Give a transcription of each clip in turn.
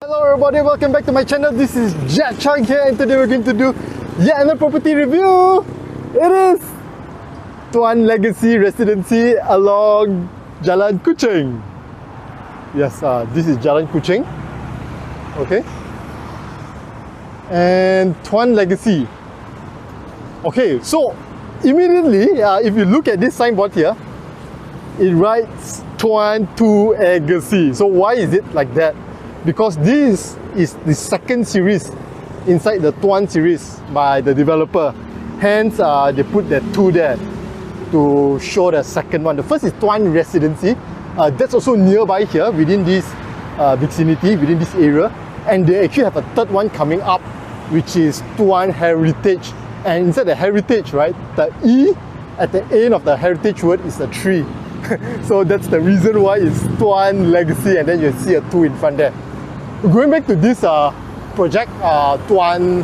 Hello everybody, welcome back to my channel. This is Jalan here, and today we're going to do yet another property review. It is Tuan Legacy Residency along Jalan Kuching. Yes, this is Jalan Kuching. Okay. And Tuan Legacy. Okay, so immediately, if you look at this signboard here, it writes Tuan TnGO. So why is it like that? Because this is the second series inside the Tuan series by the developer. Hence, they put that 2 there to show the second one. The first is Tuan Residency. That's also nearby here within this vicinity, within this area. And they actually have a third one coming up, which is Tuan Heritage. And inside the Heritage, right, the E at the end of the Heritage word is a tree. So that's the reason why it's Tuan Legacy, and then you see a 2 in front there. Going back to this project, Tuan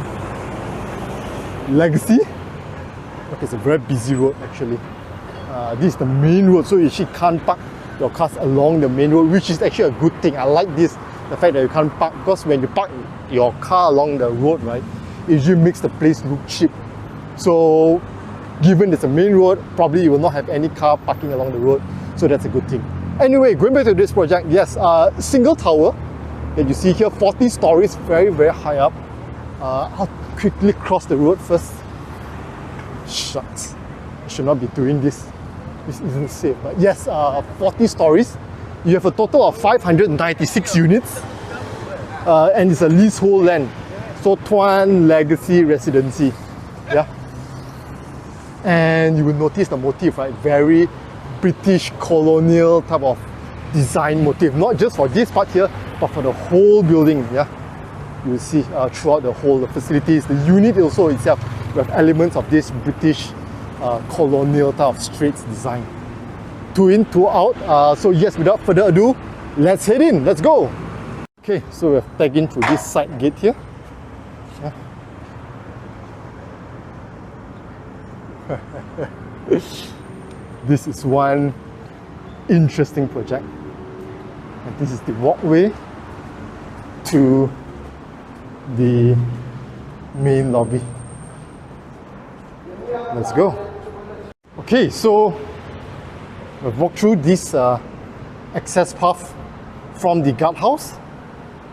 Legacy. Okay, it's a very busy road actually. This is the main road, so you actually can't park your cars along the main road, which is actually a good thing. I like this, the fact that you can't park, because when you park your car along the road, right, it usually makes the place look cheap. So given there's a main road, probably you will not have any car parking along the road, so that's a good thing. Anyway, going back to this project, yes, single tower that you see here, 40 stories, very, very high up. I'll quickly cross the road first. Shucks, I should not be doing this. This isn't safe, but yes, 40 stories. You have a total of 596 units, and it's a leasehold land. So Tuan Legacy Residency, yeah. And you will notice the motif, right? Very British colonial type of design motif, not just for this part here, but for the whole building. Yeah, you will see throughout the whole facilities. The unit also itself with elements of this British colonial type of straits design. 2 in, 2 out. So yes, without further ado, let's head in. Let's go. Okay, so we've tagged in through this side gate here. Yeah. This is one interesting project, and this is the walkway to the main lobby. Let's go. Okay, so we've walked through this access path from the guardhouse.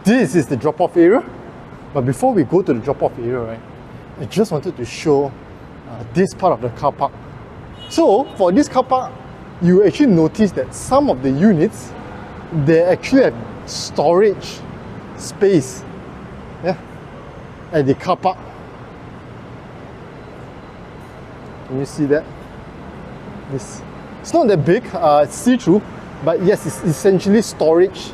This is the drop-off area, but before we go to the drop-off area, right, I just wanted to show this part of the car park. So for this car park, you actually notice that some of the units, they actually have storage space, yeah, at the car park. Can you see that? It's not that big, it's see-through, but yes, it's essentially storage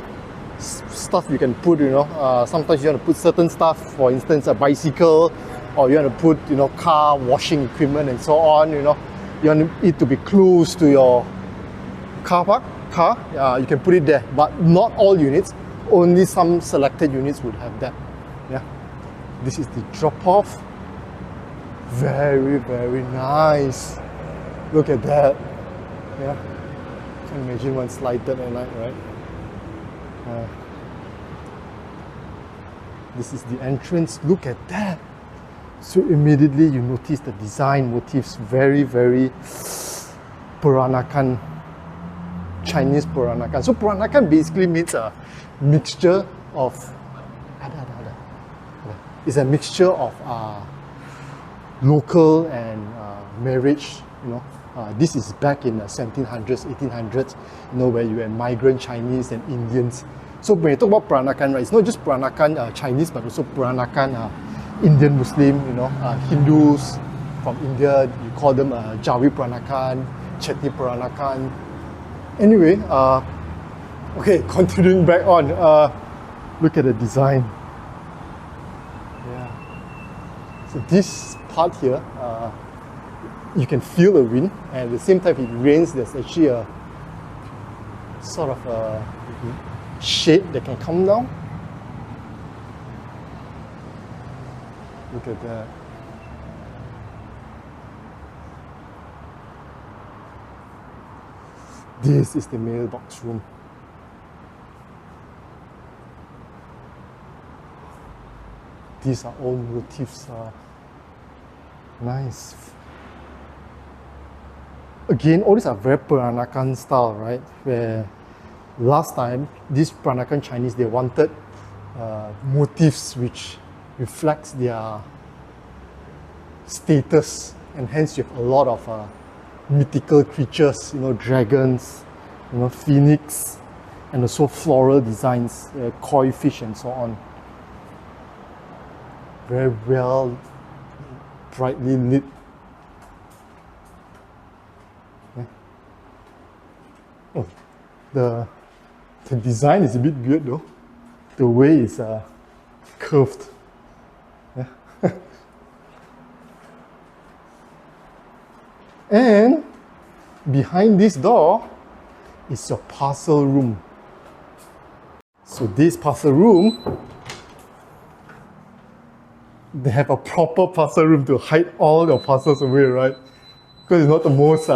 stuff you can put, you know. Sometimes you want to put certain stuff, for instance a bicycle, or you want to put, you know, car washing equipment and so on, you know. You want it to be close to your car, you can put it there, but not all units, only some selected units would have that. Yeah, this is the drop-off. Very, very nice. Look at that. Yeah, can imagine one lighted at night, right? This is the entrance. Look at that. So immediately you notice the design motifs, very, very Peranakan, Chinese Peranakan. So Peranakan basically means a mixture of, it's a mixture of local and marriage, you know. This is back in the 1700s, 1800s, you know, where you had migrant Chinese and Indians. So when you talk about Peranakan, right, it's not just Peranakan Chinese, but also Peranakan Indian Muslim, you know, Hindus from India, you call them Jawi Peranakan, Chetty Peranakan. Anyway, okay, continuing back on, look at the design. Yeah. So this part here, you can feel the wind, and at the same time if it rains, there's actually a sort of a shade that can come down. Look at that. This is the mailbox room. these are all motifs. Nice. Again, all these are very Peranakan style, right? Where last time, these Peranakan Chinese, they wanted motifs which reflects their status, and hence you have a lot of mythical creatures, you know, dragons, you know, phoenix, and also floral designs, koi fish and so on. Very well, brightly lit. Yeah. Oh, the design is a bit weird though. The way it's curved. Yeah. And behind this door is your parcel room. So this parcel room, they have a proper parcel room to hide all your parcels away, right? Because it's not the most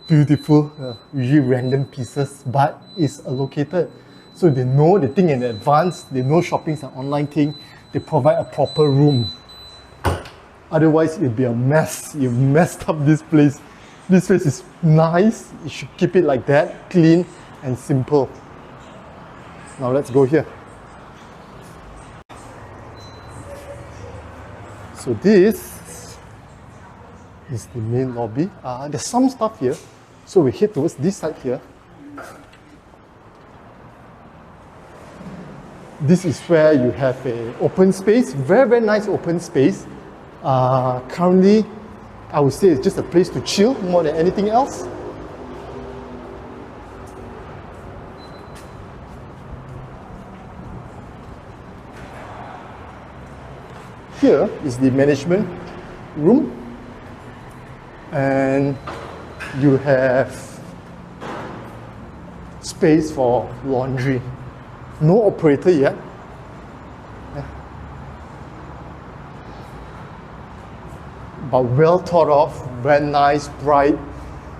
beautiful, usually random pieces, but it's allocated. So they know, they think in advance, they know shopping is an online thing, they provide a proper room. Otherwise, it'll be a mess. You messed up this place. This place is nice. You should keep it like that, clean and simple. Now let's go here. So this is the main lobby. There's some stuff here. So we head towards this side here. This is where you have an open space, very, very nice open space. Currently, I would say it's just a place to chill more than anything else. Here is the management room, and you have space for laundry. No operator yet. But well thought of, very nice, bright.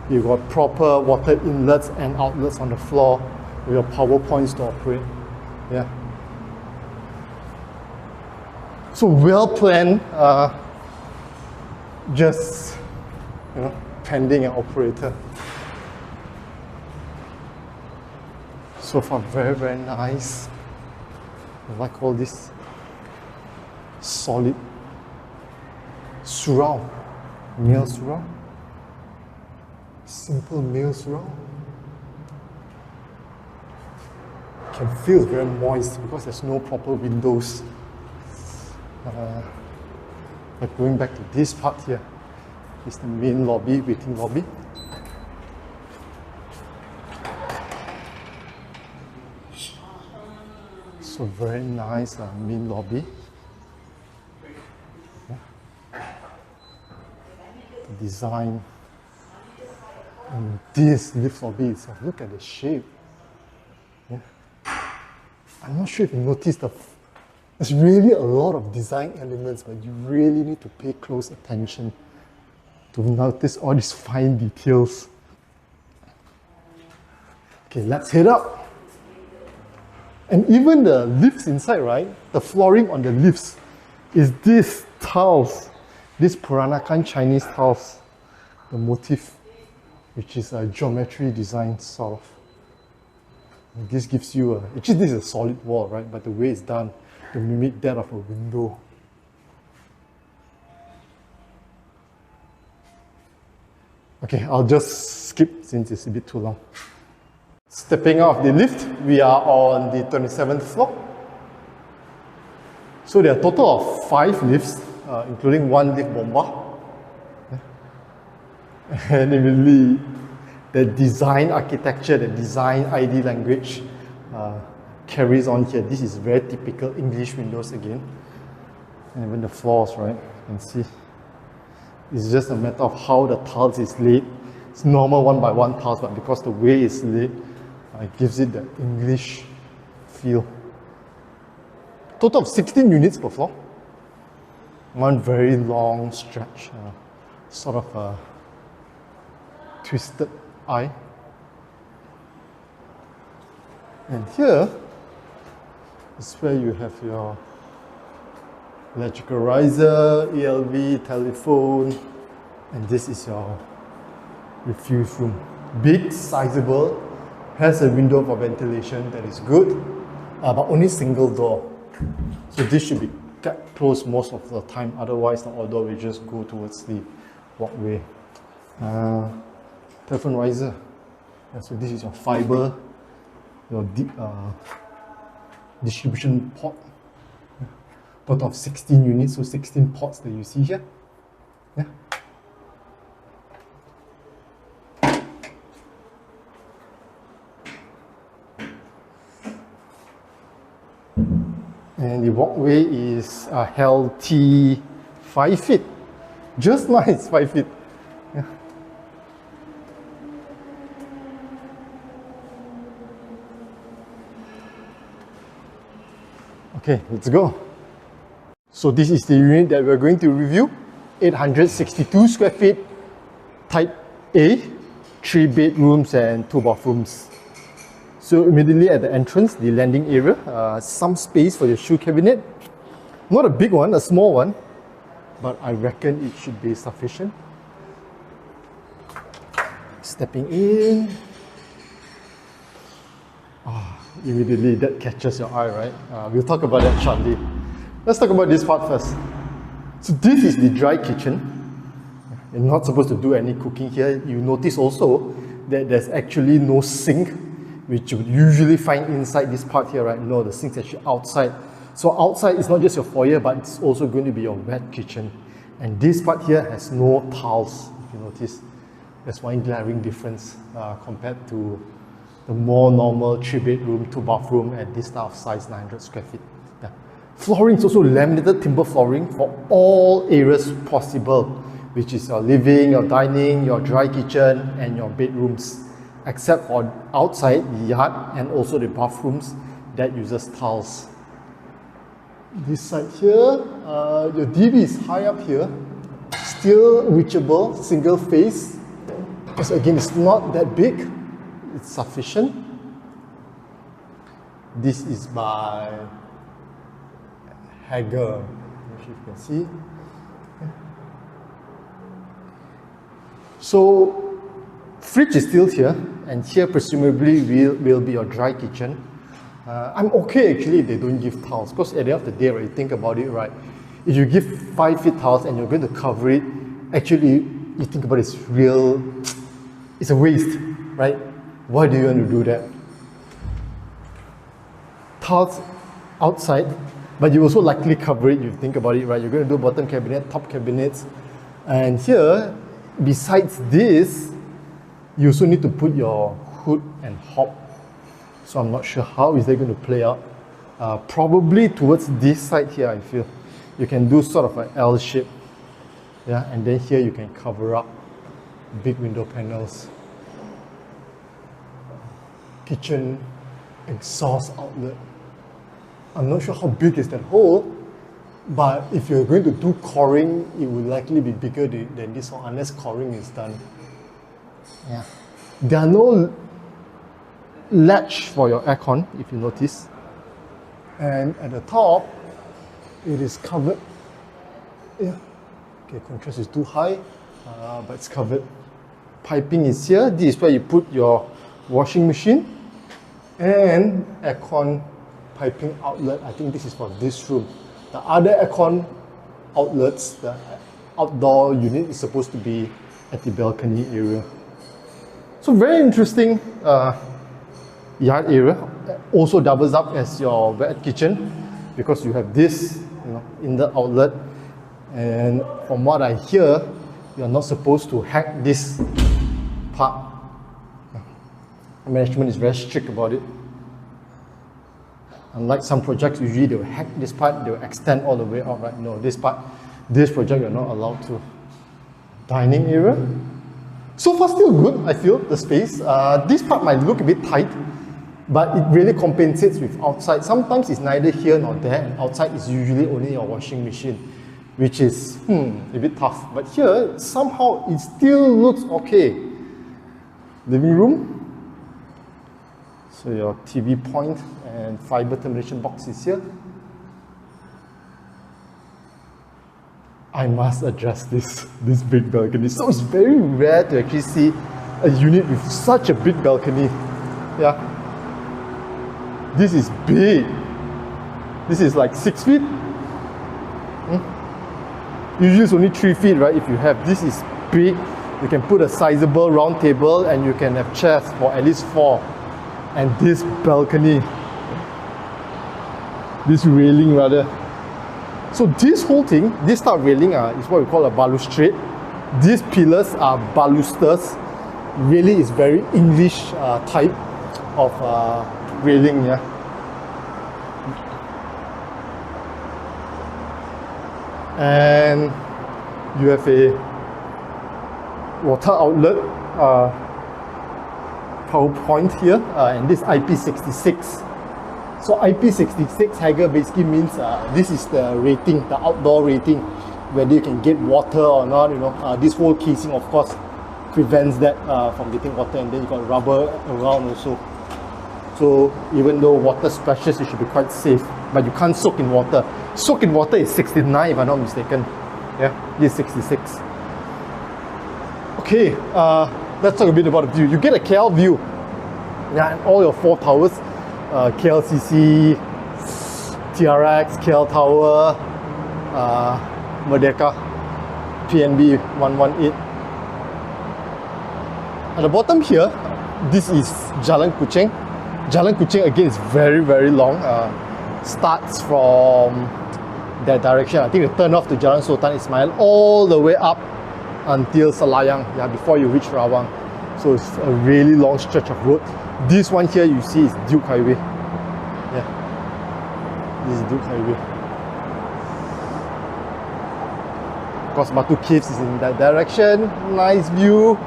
You've got proper water inlets and outlets on the floor with your power points to operate. Yeah. So well planned, just pending an operator. So far, very, very nice. I like all this solid surround, male surround, simple male surround. Can feel very moist because there's no proper windows. But going back to this part here, is the main lobby, waiting lobby. So very nice main lobby. The design. And this lift lobby itself, look at the shape. Yeah. I'm not sure if you noticed there's really a lot of design elements, but you really need to pay close attention to notice all these fine details. Okay, let's head up. And even the lifts inside, right? The flooring on the lifts is this tiles, this Peranakan Chinese tiles, the motif, which is a geometry design sort of. And this gives you actually this is a solid wall, right? But the way it's done to mimic that of a window. Okay, I'll just skip since it's a bit too long. Stepping out of the lift, we are on the 27th floor. So there are a total of 5 lifts, including 1 lift bomba. And immediately, the design architecture, the design ID language carries on here. This is very typical English windows again. And even the floors, right? You can see. It's just a matter of how the tiles is laid. It's normal 1x1 tiles, but because the way it's laid, it gives it the English feel. Total of 16 units per floor. One very long stretch, sort of a twisted eye. And here is where you have your Electrical riser, ELV, telephone, and this is your refuse room. Big, sizable, has a window for ventilation that is good, but only single door. So this should be kept closed most of the time, otherwise the outdoor will just go towards the walkway. Telephone riser. So this is your fiber, your distribution port. Total of 16 units, so 16 ports that you see here. Yeah. And the walkway is held T 5 feet. Just nice, 5 feet. Yeah. Okay, let's go. So this is the unit that we're going to review. 862 square feet, type A, 3 bedrooms and 2 bathrooms. So immediately at the entrance, the landing area, some space for your shoe cabinet. Not a big one, a small one, but I reckon it should be sufficient. Stepping in. Immediately that catches your eye, right? We'll talk about that shortly. Let's talk about this part first. So this is the dry kitchen. You're not supposed to do any cooking here. You notice also that there's actually no sink, which you would usually find inside this part here, right? No, the sink's actually outside. So outside is not just your foyer, but it's also going to be your wet kitchen. And this part here has no tiles, if you notice. There's one glaring difference compared to the more normal 3 bedroom, 2 bathroom at this type of size, 900 square feet. Yeah. Flooring is also laminated timber flooring for all areas possible, which is your living, your dining, your dry kitchen, and your bedrooms, except for outside the yard and also the bathrooms that uses tiles. This side here, your DB is high up here, still reachable, single phase, because again it's not that big, it's sufficient. This is by Hager, if you can see. So fridge is still here, and here presumably will be your dry kitchen. I'm okay actually if they don't give tiles, because at the end of the day, right, you think about it, right? If you give 5 feet tiles and you're going to cover it, actually you think about it, it's a waste, right? Why do you want to do that? Tiles outside, but you also likely cover it, you think about it, right? You're going to do bottom cabinet, top cabinets, and here, besides this, you also need to put your hood and hob. So I'm not sure how is that going to play out. Probably towards this side here, I feel. You can do sort of an L shape. Yeah, and then here you can cover up big window panels. Kitchen exhaust outlet. I'm not sure how big is that hole, but if you're going to do coring, it will likely be bigger than this one, unless coring is done. Yeah. There are no latch for your aircon, if you notice. And at the top, it is covered. Yeah. Okay, contrast is too high, but it's covered. Piping is here. This is where you put your washing machine and aircon piping outlet. I think this is for this room. The other aircon outlets, the outdoor unit, is supposed to be at the balcony area. So very interesting yard area. Also doubles up as your wet kitchen because you have this, in the outlet. And from what I hear, you're not supposed to hack this part. Management is very strict about it. Unlike some projects, usually they will hack this part, they will extend all the way out, right? No, this project you're not allowed to. Dining area. So far still good, I feel, the space. This part might look a bit tight, but it really compensates with outside. Sometimes it's neither here nor there, and outside is usually only your washing machine, which is a bit tough. But here, somehow it still looks okay. Living room. So your TV point and fiber termination box is here. I must address this big balcony. So it's very rare to actually see a unit with such a big balcony. Yeah. This is big. This is like 6 feet. Usually it's only 3 feet, right? If you have, this is big. You can put a sizable round table and you can have chairs for at least 4. And this balcony, this railing rather. So this whole thing, this type of railing is what we call a balustrade. These pillars are balusters. Really is very English type of railing, yeah. And you have a water outlet power point here, and this IP66. So IP66 Hager basically means this is the rating, the outdoor rating, whether you can get water or not. You know, this whole casing, of course, prevents that from getting water, and then you got rubber around also. So even though water splashes, it should be quite safe, but you can't soak in water. Soak in water is 69 if I'm not mistaken. Yeah, this is 66. Okay, let's talk a bit about the view. You get a KL view. Yeah, and all your 4 towers, KLCC, TRX, KL Tower, Merdeka, PNB 118. At the bottom here, this is Jalan Kuching. Jalan Kuching again is very, very long. Starts from that direction. I think the turn off to Jalan Sultan Ismail all the way up until Selayang, yeah, before you reach Rawang. So it's a really long stretch of road. This one here you see is Duke Highway. Yeah, this is Duke Highway. Of course, Batu Caves is in that direction. Nice view.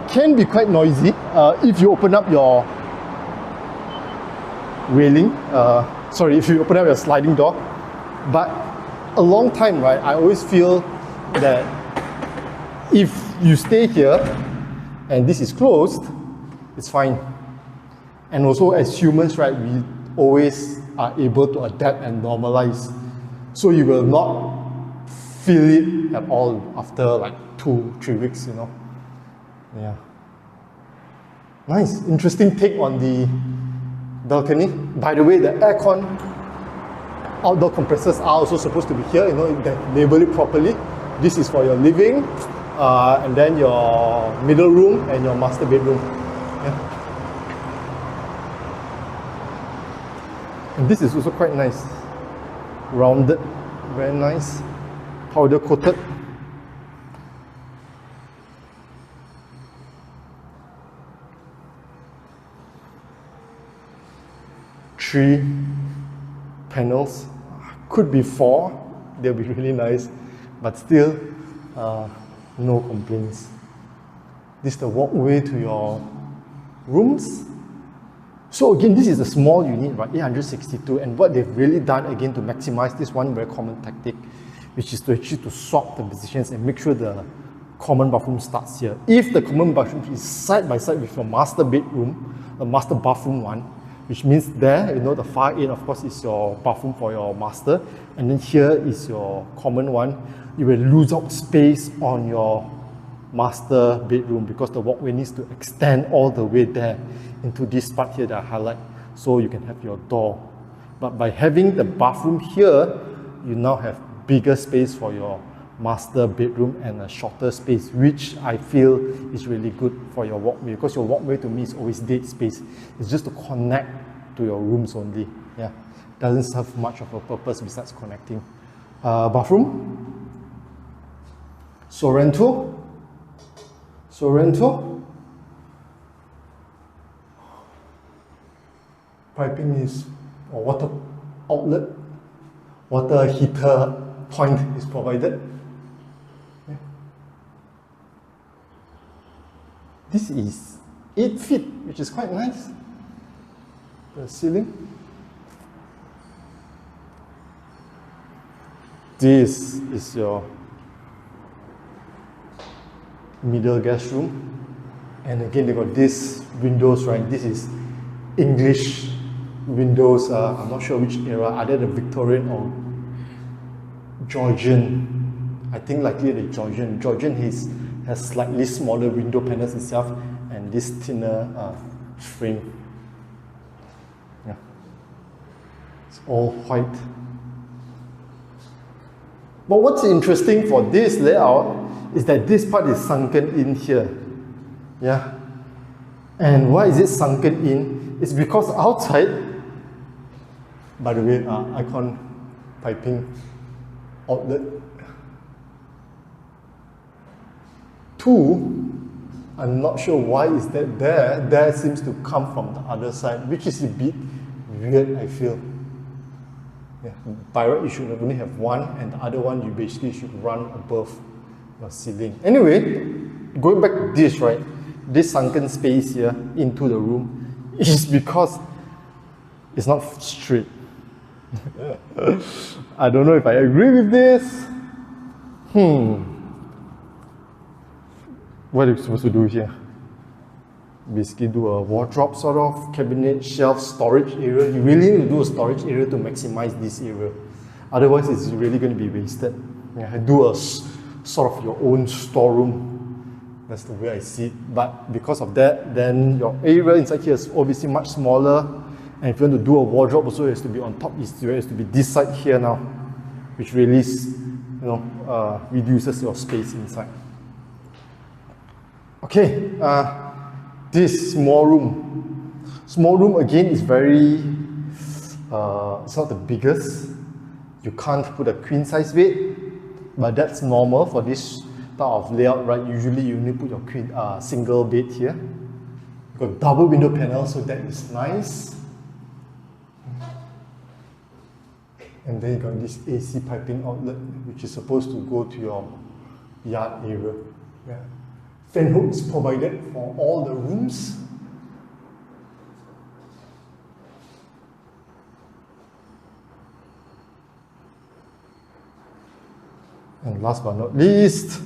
Can be quite noisy if you open up your railing. If you open up your sliding door. But a long time, right? I always feel that if you stay here and this is closed, it's fine. And also as humans, right, we always are able to adapt and normalize. So you will not feel it at all after like 2-3 weeks, you know. Yeah. Nice, interesting take on the balcony. By the way, the aircon outdoor compressors are also supposed to be here, you know, they label it properly. This is for your living, and then your middle room and your master bedroom. Yeah. And this is also quite nice. Rounded, very nice, powder coated. Three panels, could be 4, they'll be really nice, but still no complaints. This is the walkway to your rooms. So again, this is a small unit, right, 862, and what they've really done again to maximize this one very common tactic, which is to actually swap the positions and make sure the common bathroom starts here. If the common bathroom is side by side with your master bedroom, the master bathroom one, which means there, you know, the far end, of course, is your bathroom for your master, and then here is your common one. You will lose out space on your master bedroom because the walkway needs to extend all the way there into this part here that I highlight, so you can have your door. But by having the bathroom here, you now have bigger space for your master bedroom and a shorter space, which I feel is really good for your walkway, because your walkway to me is always dead space. It's just to connect to your rooms only. Yeah, doesn't serve much of a purpose besides connecting. Bathroom, Sorrento. Piping is or water outlet, water heater point is provided. Yeah. This is 8 feet, which is quite nice. The ceiling. This is your middle guest room, and again they got these windows, right? This is English windows. I'm not sure which era, either the Victorian or Georgian. I think likely the Georgian. Georgian has slightly smaller window panels itself and this thinner frame. Yeah. It's all white. But what's interesting for this layout is that this part is sunken in here. Yeah. And why is it sunken in? It's because outside, by the way, icon piping outlet 2, I'm not sure why is that there. There seems to come from the other side, which is a bit weird, I feel. Yeah. By right, you should only have one, and the other one you basically should run above your ceiling. Anyway, going back to this, right? This sunken space here into the room is because it's not straight. I don't know if I agree with this. What are you supposed to do here? Basically do a wardrobe sort of, cabinet, shelf, storage area. You really need to do a storage area to maximize this area. Otherwise, it's really going to be wasted. Yeah, do a sort of your own storeroom. That's the way I see it. But because of that, then your area inside here is obviously much smaller. And if you want to do a wardrobe, also it has to be on top. It has to be this side here now, which really, reduces your space inside. Okay, this small room. Small room again is very, it's not the biggest. You can't put a queen size bed, but that's normal for this type of layout, right? Usually you only put your single bed here. You've got double window panels, so that is nice. And then you got this AC piping outlet, which is supposed to go to your yard area. Yeah. Fan hooks provided for all the rooms. And last but not least,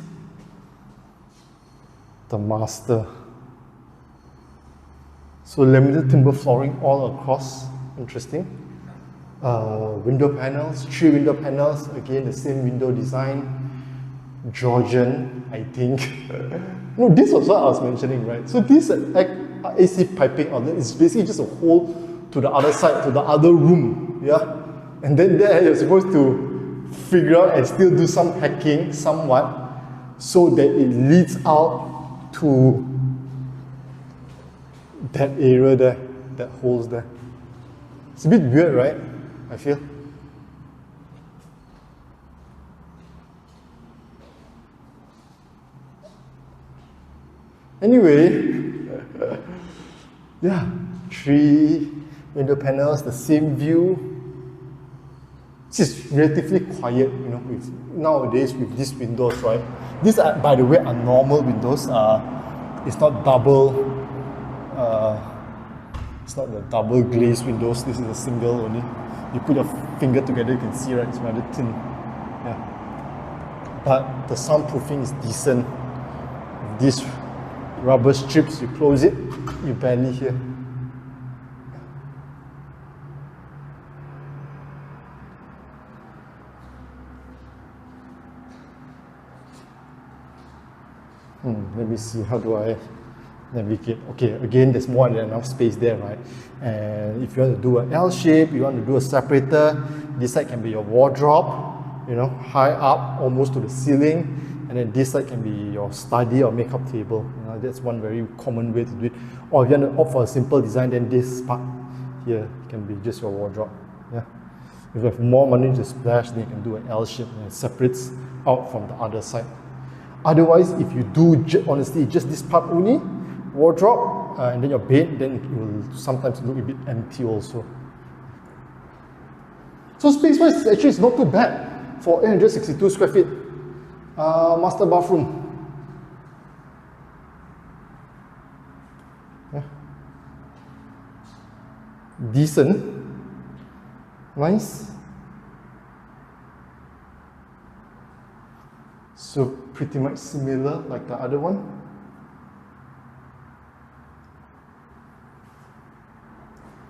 the master. So laminated timber flooring all across, interesting. Window panels, 3 window panels, again the same window design. Georgian, I think. No, this was what I was mentioning, right? So this AC piping outlet is basically just a hole to the other side, to the other room, yeah? And then there you're supposed to figure out and still do some hacking somewhat so that it leads out to that area there, that holes there. It's a bit weird, right? I feel. Anyway, yeah, 3 window panels, the same view. This is relatively quiet, nowadays with these windows, right? These are, by the way, are normal windows. It's not double. It's not the double glazed windows. This is a single only. You put your finger together, you can see, right? It's rather thin. Yeah. But the soundproofing is decent. These rubber strips, you close it, you barely hear. Let me see, how do I navigate? Okay, again, there's more than enough space there, right? And if you want to do an L shape, you want to do a separator, this side can be your wardrobe, high up, almost to the ceiling. And then this side can be your study or makeup table. That's one very common way to do it. Or if you want to opt for a simple design, then this part here can be just your wardrobe. Yeah. If you have more money to splash, then you can do an L shape and it separates out from the other side. Otherwise, if you do honestly just this part only, wardrobe, and then your bed, then it will sometimes look a bit empty also. So space-wise, actually it's not too bad for 862 square feet. Master bathroom. Yeah. Decent. Nice. So pretty much similar like the other one.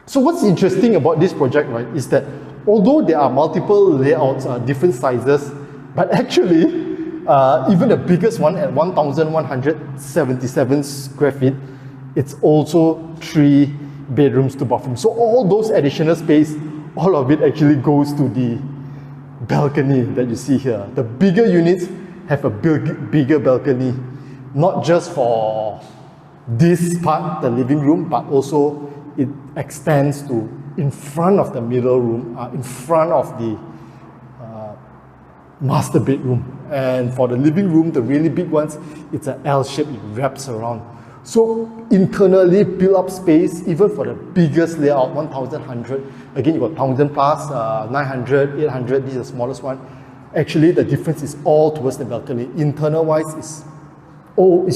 So what's interesting about this project, right, is that although there are multiple layouts, different sizes, But actually, even the biggest one at 1,177 square feet, it's also 3 bedrooms, 2 bathrooms. So all those additional space, all of it actually goes to the balcony that you see here. The bigger units have a bigger balcony, not just for this part, the living room, but also it extends to in front of the middle room, in front of the master bedroom. And for the living room, the really big ones, it's an L shape, it wraps around. So internally built up space, even for the biggest layout, 1,100. Again, you got 1,000 plus, 900, 800, this is the smallest one. Actually, the difference is all towards the balcony. Internal wise, it's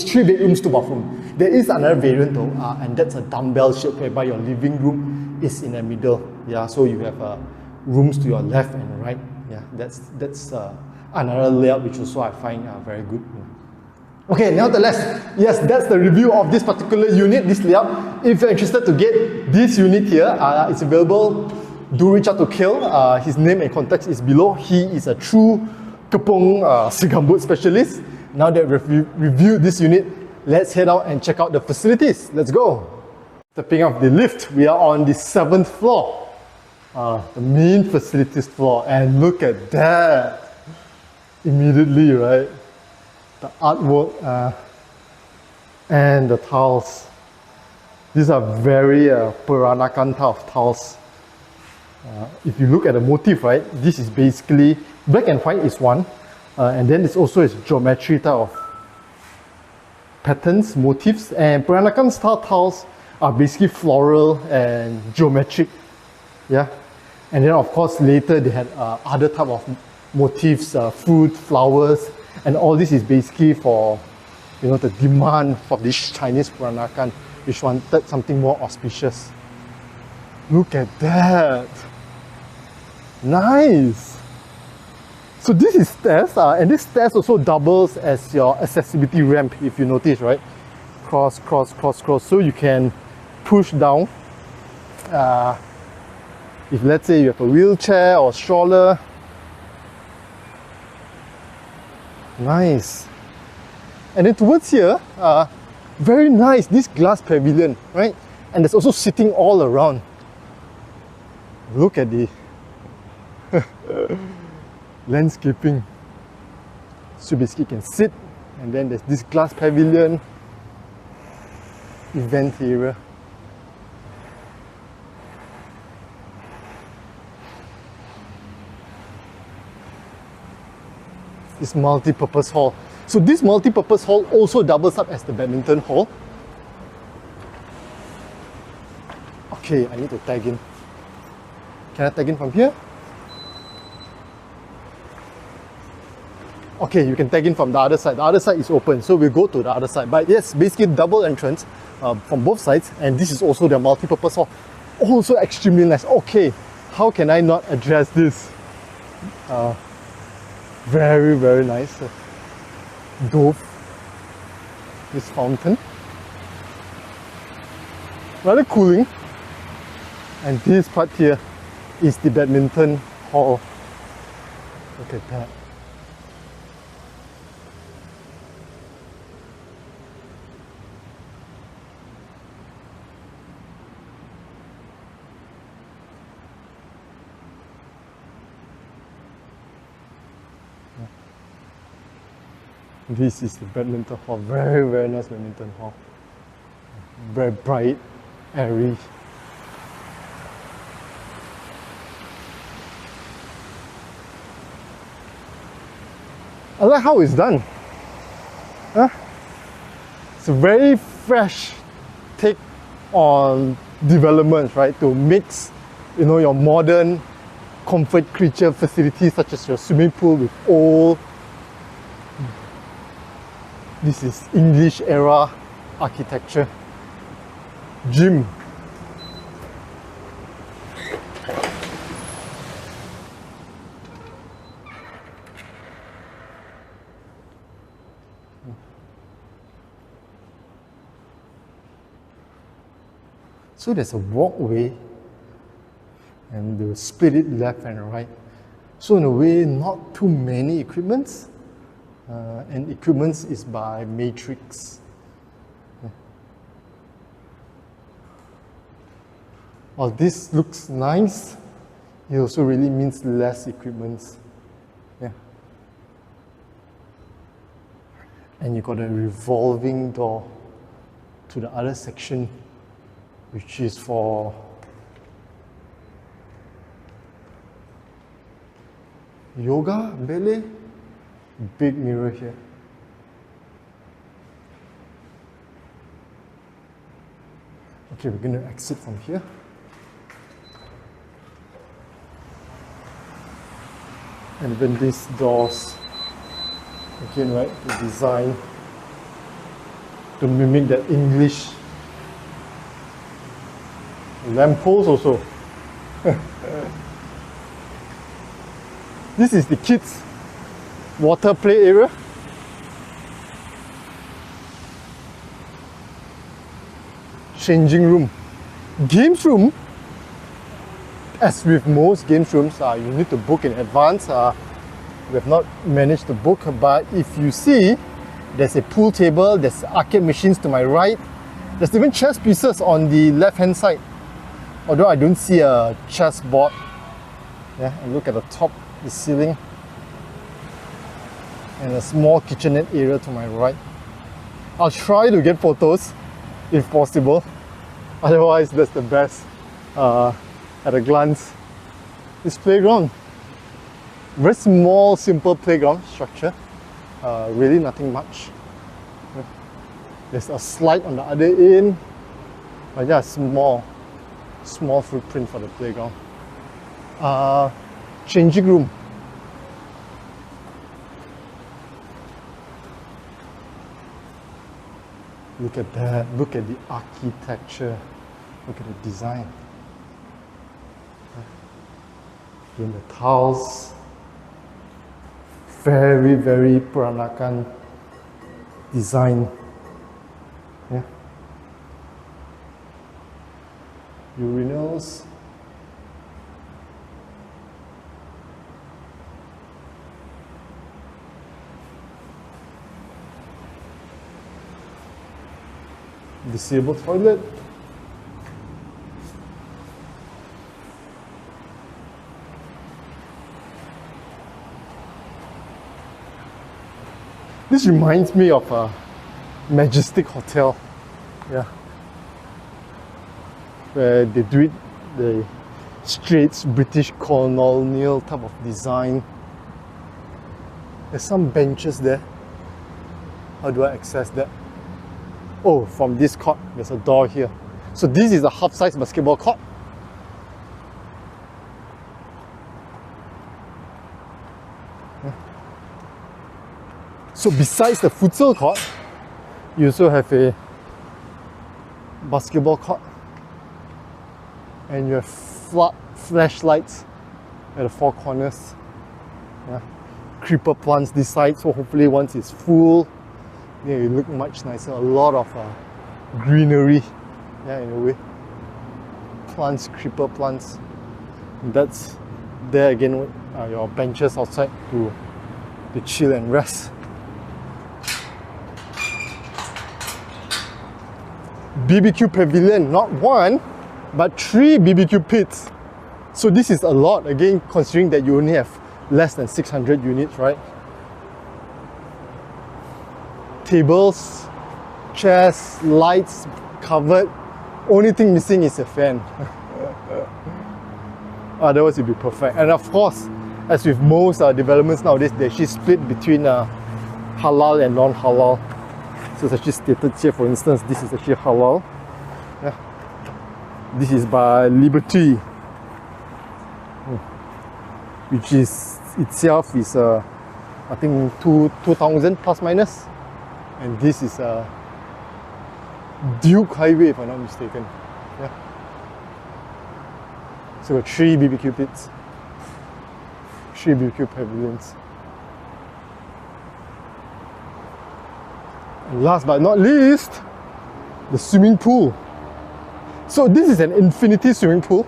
3 bedrooms, 2 bathrooms. There is another variant though, and that's a dumbbell shape whereby your living room is in the middle. Yeah, so you have rooms to your left and right. Yeah, that's another layout which also I find very good. Okay, nevertheless, yes, that's the review of this particular unit, this layout. If you're interested to get this unit here, it's available. Do reach out to Kael. His name and contact is below. He is a true Kepong Segambut specialist. Now that we've reviewed this unit, let's head out and check out the facilities. Let's go. Stepping off the lift, we are on the 7th floor. The main facilities floor, and look at that. Immediately, right? The artwork and the tiles. These are very Peranakan type of tiles. If you look at the motif, right, this is basically black and white is one, and then it's also geometry type of patterns, motifs, and Peranakan style tiles are basically floral and geometric. Yeah, and then of course later they had other type of motifs, fruit, flowers, and all this is basically for, you know, the demand for this Chinese Peranakan, which wanted something more auspicious. Look at that. Nice. So this is stairs, and this stairs also doubles as your accessibility ramp, if you notice, right? Cross, cross, cross, cross. So you can push down. If let's say you have a wheelchair or stroller. Nice. And then towards here, very nice, this glass pavilion, right? And there's also seating all around. Look at the landscaping. So basically you can sit, and then there's this glass pavilion, event area. This multi-purpose hall. So this multi-purpose hall also doubles up as the badminton hall. Okay, I need to tag in. Can I tag in from here? Okay, you can tag in from the other side. The other side is open, so we'll go to the other side. But yes, basically double entrance from both sides, and this is also the multi-purpose hall. Also extremely nice. Okay, how can I not address this? Very, very nice. Dove, this fountain. Rather cooling. And this part here is the badminton hall. Look at that. This is the badminton hall. Very, very nice badminton hall. Very bright, airy. I like how it's done. It's a very fresh take on development, right? To mix, you know, your modern comfort creature facilities such as your swimming pool with old. This is English era architecture. Gym. So there's a walkway, and they'll split it left and right. So in a way, not too many equipments, and equipments is by matrix. While this looks nice, it also really means less equipments. Yeah. And you got a revolving door to the other section, which is for yoga, ballet. Big mirror here. Okay, we're going to exit from here. And even these doors, again, right, the design to mimic that English. Lamppost also. This is the kids' water play area. Changing room. Games room, as with most games rooms, you need to book in advance. We have not managed to book, but if you see, there's a pool table, there's arcade machines to my right, there's even chess pieces on the left hand side, although I don't see a chess board. Yeah, and look at the top, the ceiling, and a small kitchenette area to my right. I'll try to get photos if possible, otherwise that's the best at a glance. This playground, very small, simple playground structure, really nothing much. There's a slide on the other end, but yeah, small footprint for the playground. Changing room. Look at that, look at the architecture, look at the design. In the tiles, very Peranakan design. Yeah. Urinals. Disabled toilet. This reminds me of a Majestic Hotel, yeah, where they do it the straits British colonial type of design. There's some benches there. How do I access that? Oh, from this court, there's a door here. So this is a half-size basketball court. So besides the futsal court, you also have a basketball court, and you have flashlights at the four corners. Yeah. Creeper plants this side, so hopefully once it's full, yeah, it look much nicer. A lot of greenery, yeah, in a way. Plants, creeper plants. And that's there again, your benches outside to chill and rest. BBQ pavilion, not one, but 3 BBQ pits. So this is a lot, again, considering that you only have less than 600 units, right? Tables, chairs, lights covered. Only thing missing is a fan. Otherwise it'd be perfect. And of course, as with most developments nowadays, they actually split between halal and non-halal. So it's actually stated here, for instance, this is actually halal. Yeah. This is by Liberty, which is itself is I think 2,000 plus minus. And this is Duke Highway, if I'm not mistaken. Yeah. So 3 BBQ pits, 3 BBQ pavilions. And last but not least, the swimming pool. So this is an infinity swimming pool.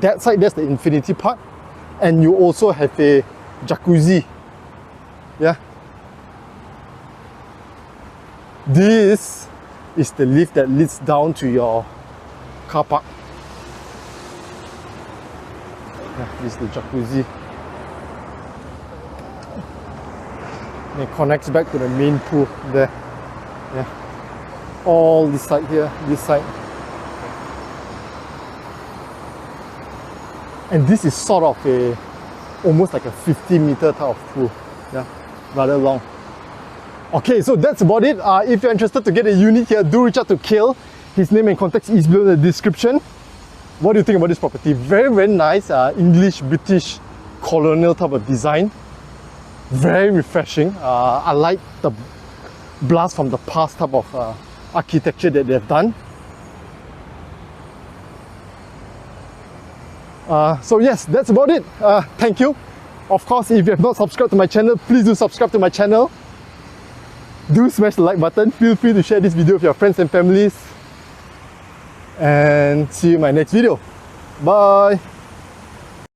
That side, that's the infinity part. and you also have a jacuzzi. Yeah. This is the lift that leads down to your car park. Yeah, this is the jacuzzi. And it connects back to the main pool there. Yeah. All this side here, this side. And this is sort of a almost like a 50-meter type of pool. Yeah, rather long. Okay, so that's about it. If you're interested to get a unit here, do reach out to Kael. His name and contact is below in the description. What do you think about this property? Very, very nice English, British, colonial type of design. Very refreshing. I like the blast from the past type of architecture that they've done. So yes, that's about it. Thank you. Of course, if you have not subscribed to my channel, please do subscribe to my channel. Do smash the like button. Feel free to share this video with your friends and families. And see you in my next video. Bye.